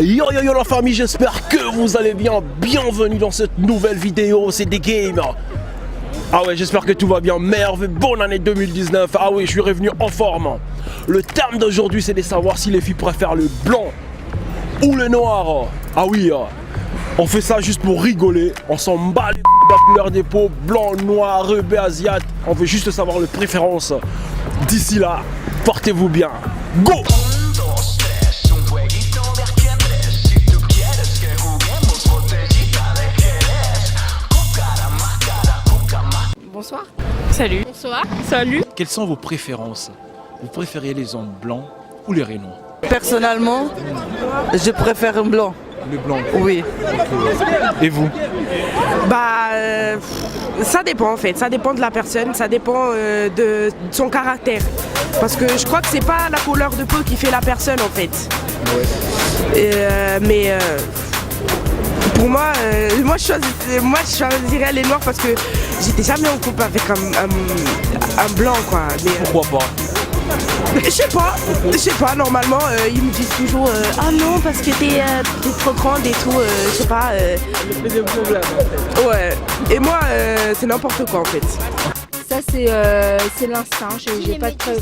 Yo yo yo la famille, j'espère que vous allez bien. Bienvenue dans cette nouvelle vidéo, c'est des games. Ah ouais, j'espère que tout va bien. Merveille, bonne année 2019. Ah oui, je suis revenu en forme. Le terme d'aujourd'hui, c'est de savoir si les filles préfèrent le blanc ou le noir. Ah oui, on fait ça juste pour rigoler. On s'en bat les la couleur des peaux, blanc, noir, rebeu, asiate. On veut juste savoir les préférences. D'ici là, portez-vous bien. Go! Bonsoir. Salut. Bonsoir. Salut. Quelles sont vos préférences? Vous préférez les hommes blancs ou les noirs? Personnellement, je préfère un blanc. Le blanc. Oui. Et vous? Ça dépend en fait, ça dépend de la personne, ça dépend de son caractère. Parce que je crois que c'est pas la couleur de peau qui fait la personne en fait. Ouais. Pour moi, je choisirais les noirs parce que j'étais jamais en couple avec un blanc quoi. Pourquoi pas? Je sais pas, normalement ils me disent toujours ah non parce que t'es trop grande et tout, je sais pas. Ouais, et moi c'est n'importe quoi en fait. Ça c'est l'instinct, j'ai pas de preuve.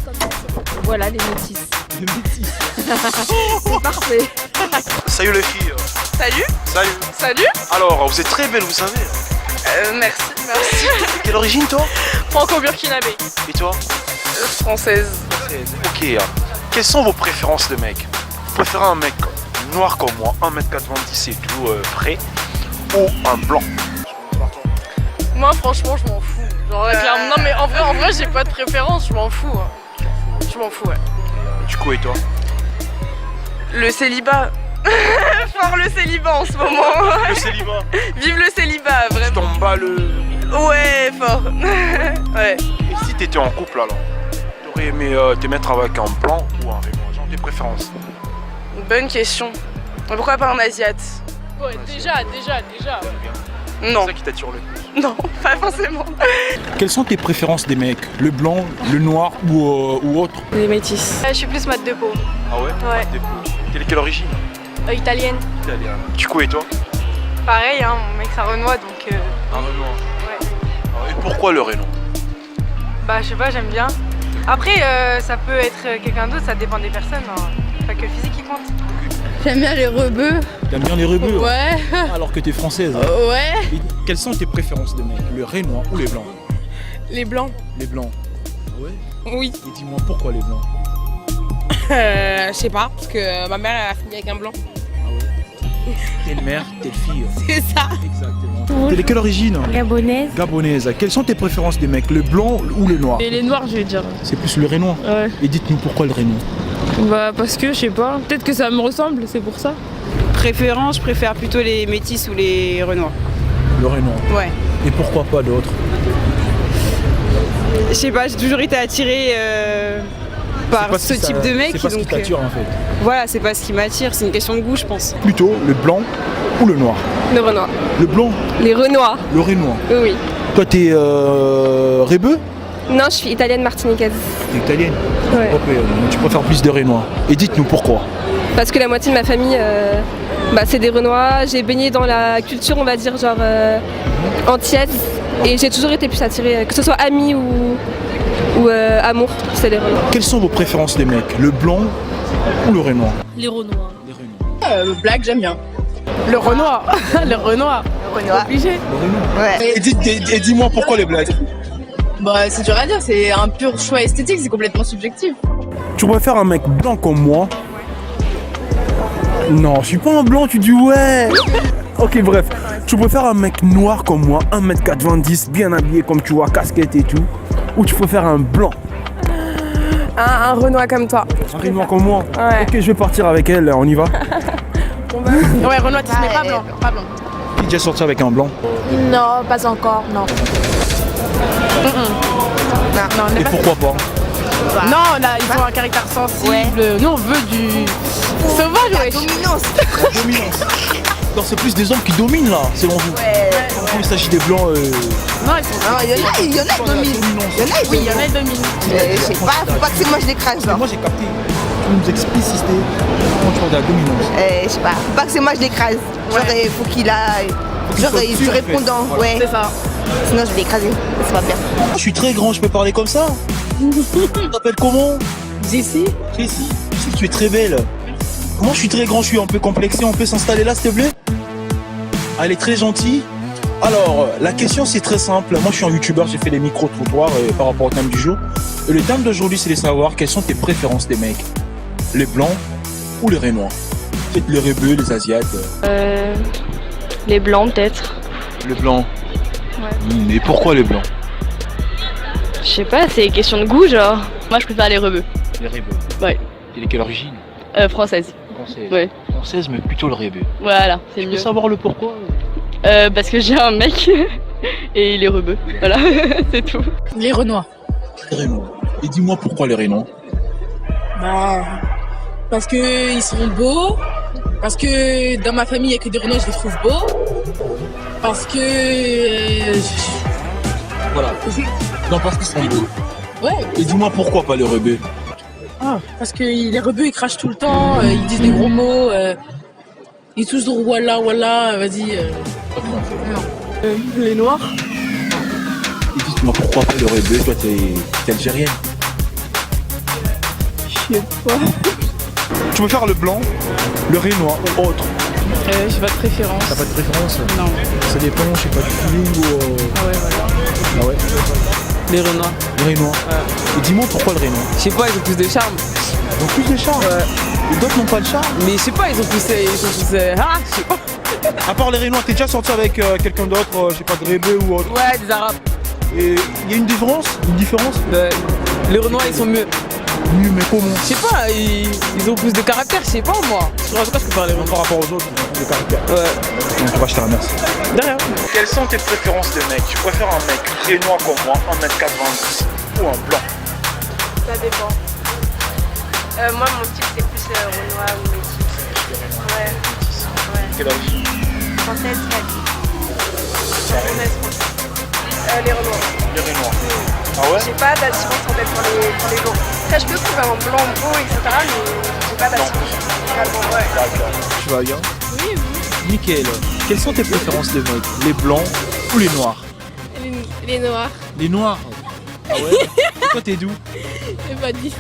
Voilà les métis. Les métis. C'est parfait. Salut les filles. Salut. Salut. Salut. Alors, vous êtes très belle, vous savez. Merci. De quelle origine toi? Franco-burkinabé. Et toi? Française. Ok. Quelles sont vos préférences de mec? Vous préférez un mec noir comme moi, 1m90 et tout, frais, ou un blanc? Moi franchement je m'en fous. Genre clairement, non mais en vrai j'ai pas de préférence, je m'en fous. Je m'en fous ouais. Du coup et toi? Le célibat. Fort le célibat en ce moment. Le célibat. Vive le célibat, Tu vraiment. tombes pas le... Ouais, fort. Ouais. Et si t'étais en couple alors, t'aurais aimé te mettre avec un blanc ou un raisin? Genre des préférences. Bonne question. Mais pourquoi pas un asiate? Ouais, déjà. C'est Non. ça qui t'attire le plus? Non, pas forcément. Quelles sont tes préférences des mecs? Le blanc, le noir ou autre? Les métis. Je suis plus mat de peau. Ah ouais? Ouais. Quelle origine? Italienne. Italienne. Du coup et toi? Pareil, hein, mon mec c'est un Renoir donc. Un Renoir. Ouais. Et pourquoi le Renoir? Bah je sais pas, j'aime bien. Après ça peut être quelqu'un d'autre, ça dépend des personnes, hein. Pas que le physique qui compte. J'aime bien les rebeux. T'aimes bien les rebeux? Ouais. Alors que t'es française. Ouais. Et quelles sont tes préférences de mecs? Le noir ou les blancs? Les blancs. Les blancs. Ah ouais? Oui. Et dis-moi pourquoi les blancs? Je sais pas, parce que ma mère elle a fini avec un blanc. Telle mère, telle fille. C'est ça. Exactement. T'es de quelle origine? Gabonaise. Gabonaise. Quelles sont tes préférences des mecs? Le blanc ou le noir? Et les noirs, je vais dire. C'est plus le noir. Ouais. Et dites-nous pourquoi le noir? Bah parce que je sais pas. Peut-être que ça me ressemble, c'est pour ça. Préférence, je préfère plutôt les métis ou les renois. Le noir. Ouais. Et pourquoi pas d'autres? Je sais pas, j'ai toujours été attirée par ce type de mec. C'est pas ce qui donc, t'attire en fait. voilà, c'est pas ce qui m'attire, c'est une question de goût, je pense. Plutôt le blanc ou le noir? Le Renoir. Le blanc, Les Renoirs. le noir. Oui. Toi t'es rebeu? Non, je suis italienne martiniquaise. T'es italienne? Ouais. Ok, tu préfères plus des noir. Et dites-nous pourquoi? Parce que la moitié de ma famille, c'est des Renois. J'ai baigné dans la culture, on va dire, genre antillaise. Et j'ai toujours été plus attirée, que ce soit ami ou amour, c'est les Renois. Quelles sont vos préférences des mecs? Le blanc ou le noir? Les renoirs. Le black, j'aime bien. Le Renoir. Le Renoir. Obligé. Et dis-moi pourquoi les blacks? Bah, c'est dur à dire, c'est un pur choix esthétique, c'est complètement subjectif. Tu préfères un mec blanc comme moi? Non, je suis pas un blanc, tu dis ouais. Ok, bref. Tu préfères un mec noir comme moi, 1m90, bien habillé comme tu vois, casquette et tout, ou tu préfères un blanc? Un Renoir comme toi. Un noir comme moi? Ouais. Ok, je vais partir avec elle, on y va? Ouais, Renoir qui se met pas blanc. Pas blanc. Qui est déjà sorti avec un blanc? Non, pas encore, non. Non, on Et est pas... pourquoi pas? Non, là, il faut un caractère sensible. Ouais. Nous, on veut du sauvage, ouais. Dominance. Dominance. Non, c'est plus des hommes qui dominent là, selon vous. Quand il s'agit des blancs. Non, ils sont... Non, il y en a qui dominent. Oui, il y en a qui dominent. Je sais pas, faut pas que c'est moi je l'écrase là. Moi j'ai capté. tu nous expliciter comment tu regardes la dominance? Je sais pas, faut pas que c'est moi je l'écrase. Genre, il faut qu'il a. Genre, soit il sûr, est en fait. répondant. Voilà. Ouais. C'est ça. Sinon, je vais l'écraser. C'est pas bien. Je suis très grand, je peux parler comme ça? Tu t'appelles comment? Jessie. Jessie, je sais que tu es très belle. Moi, je suis très grand, je suis un peu complexé. On peut s'installer là, s'il te plaît? Ah, elle est très gentille. Alors, la question, c'est très simple. Moi, je suis un youtubeur, j'ai fait les micro-trottoirs par rapport au thème du jour. Et le thème d'aujourd'hui, c'est de savoir quelles sont tes préférences des mecs. Les blancs ou les Renois? Peut-être les rebeux, les asiates. Les blancs peut-être. Les blancs. Ouais. Et pourquoi les blancs? Je sais pas, c'est question de goût genre. Moi je préfère les rebeux. Les rebeux. Ouais. Et de quelle origine? Française. Française. Ouais. Française, mais plutôt le rebeu. Voilà, c'est Tu mieux. veux savoir le pourquoi? Parce que j'ai un mec et il est rebeu. Voilà, c'est tout. Les Renois. Les Renois. Et dis-moi pourquoi les Renois? Bah, parce que ils sont beaux. Parce que dans ma famille, il n'y a que des Renois, je les trouve beaux. Parce que. Voilà. Non, parce qu'ils sont beaux. Ouais. Et dis-moi pourquoi pas les rebeux? Ah, parce que les rebeux, ils crachent tout le temps, ils disent des gros mots. Ils sont toujours voilà, vas-y. Les Noirs. Et dis-moi pourquoi pas les rebeux? Toi, t'es algérienne. Je sais pas. Tu veux faire le blanc, le Renoir ou autre? J'ai pas de préférence. T'as pas de préférence? Non. Ça dépend, je sais pas, du feeling ou... Ah ouais, voilà. Ah ouais? Les Renois. Le Renoir. Et dis-moi pourquoi le Renoir? Je sais pas, ils ont plus de charme. Ils ont plus de charme. Et d'autres n'ont pas de charme. Mais je sais pas, ils ont plus. Ah, je sais pas. À part les Renois, t'es déjà sorti avec quelqu'un d'autre, je sais pas, de rebeu ou autre? Ouais, des Arabes. Et il y a une différence? Les Renois, ils sont mieux. Mieux, mais comment? Je sais pas, ils ont plus de caractère, je sais pas moi. En tout cas, je préfère les Renois. Par rapport aux autres, ils ont plus de caractère. Ouais. Donc, je te remercie. De rien. Quelles sont tes préférences de mec? Tu préfères un mec Renoir comme moi, 1m90 ou un blanc? Ça dépend. Moi mon type c'est plus Renoir ou métis. Ouais. Quelle origine? Française, japonaise, française. Les Renoirs. Les Renoirs. Ah ouais? J'ai pas d'attirance en fait pour les blancs. Après je peux trouver un blanc beau, etc. mais j'ai pas d'attirance. Finalement, ouais. D'accord. Tu vas bien? Oui, Nickel. Quelles sont tes préférences de mec? Les blancs ou les noirs? Les Noirs. Les noirs? Ah ouais? Toi, t'es d'où? De Paris.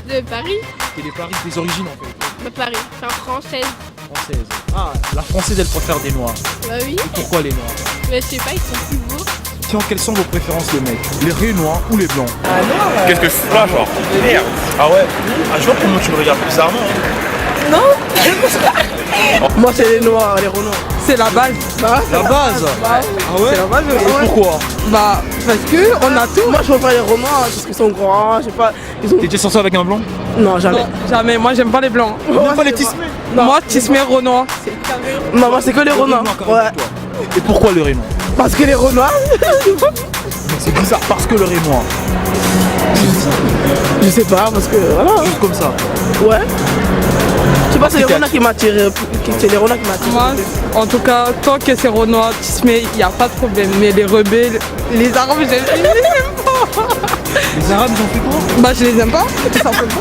T'es des Paris, des origines en fait. De Paris. Enfin, française. Française. Ah, la française, elle préfère des noirs. Bah oui. Pourquoi les noirs? Mais je sais pas, ils sont plus beaux. Tiens, quelles sont vos préférences de mec? Les Renois ou les blancs? Qu'est-ce que je fais là, genre? Merde! Ah ouais? Ah, je vois comment tu me regardes bizarrement. Moi, c'est les Noirs, les Renois. C'est la base. La base? Ah ouais? C'est la base, Et pourquoi? Bah, parce que on a tout. Moi, je préfère les Renois parce qu'ils sont grands, je sais pas. Ils ont... T'es déjà sorti avec un blanc? Non, jamais. Non, jamais. Moi, j'aime pas les blancs. Même pas les tismés? Moi, Tismé Renoir. Non, moi, c'est que les Renois. Ouais. Et pourquoi le Renoir? Parce que les Renois, C'est bizarre, parce que le Renoir. je sais pas, parce que voilà. Juste comme ça. Ouais. Je sais pas, c'est les Renois qui m'attirent. C'est les Renois qui m'attirent. Moi, en tout cas, tant que c'est Renoir, Tismé, il n'y a pas de problème. Mais les rebelles, les Arabes, je les aime pas. Les Arabes, ils ont fait quoi? Bah, je les aime pas, tout simplement.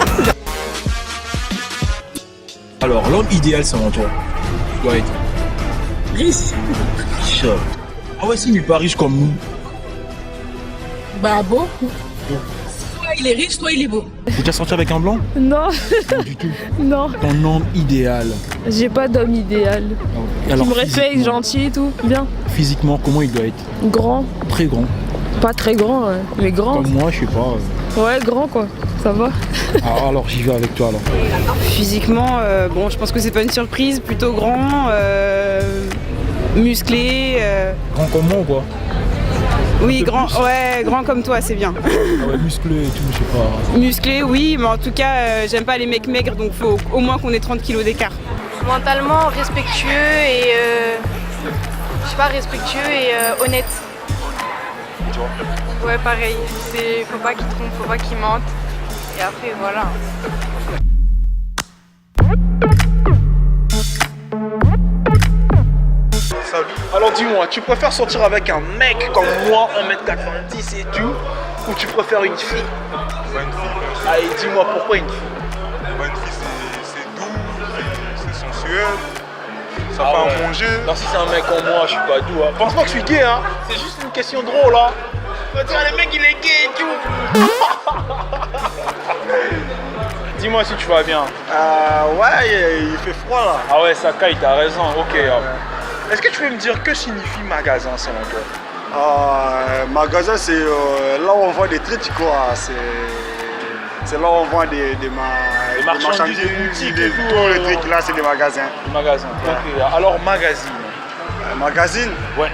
Alors, l'homme idéal, selon toi, doit être Riche. riche. Ah ouais, si, mais pas riche comme nous. Bah beau. Soit il est riche, soit il est beau. T'es déjà sorti avec un blanc? Non, Pas du tout. non. Ton homme idéal. J'ai pas d'homme idéal. Et alors, Qui me respecte, physiquement- gentil et tout. Bien. Physiquement, comment il doit être? Grand. Très grand. Pas très grand, mais grand. Comme moi, je sais pas. Ouais, grand quoi. Ça va. Ah, alors, j'y vais avec toi, alors. Physiquement, bon, je pense que c'est pas une surprise, plutôt grand, musclé. Grand comme moi ou quoi? Oui, peu grand, plus. ouais, grand comme toi, c'est bien. Ah ouais, musclé et tout, je sais pas. Musclé, oui, mais en tout cas, j'aime pas les mecs maigres, donc faut au moins qu'on ait 30 kilos d'écart. Mentalement respectueux et je sais pas, respectueux et honnête. Ouais, pareil. Faut pas qu'il trompe, faut pas qu'il mente. Et après, voilà. Salut. Alors dis-moi, tu préfères sortir avec un mec comme moi, 1m90 et tout, ou tu préfères une fille? Une fille. Allez, dis-moi pourquoi une fille? Une fille, sensuel. Ça Ah fait ouais. à manger. Non, si c'est un mec comme moi, je suis pas doux. Hein. Pense pas que je suis gay, hein. C'est juste une question drôle, hein. On va dire, le mec, il est gay et tout. Dis-moi si tu vas bien. Ouais, il fait froid là. Ah ouais, ça caille, t'as raison. Ok. Est-ce que tu peux me dire que signifie magasin selon toi? Magasin, c'est là où on vend des trucs, quoi. C'est là où on vend des marchandises, des boutiques et tout. Les trucs là, c'est des magasins. Magasin. Ouais. Ok. Alors, magazine. Magazine. Ouais.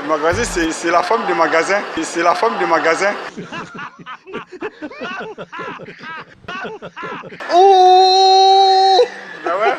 Magazine, c'est la femme de magasin. C'est la femme de magasin. Ouh! Ah ouais?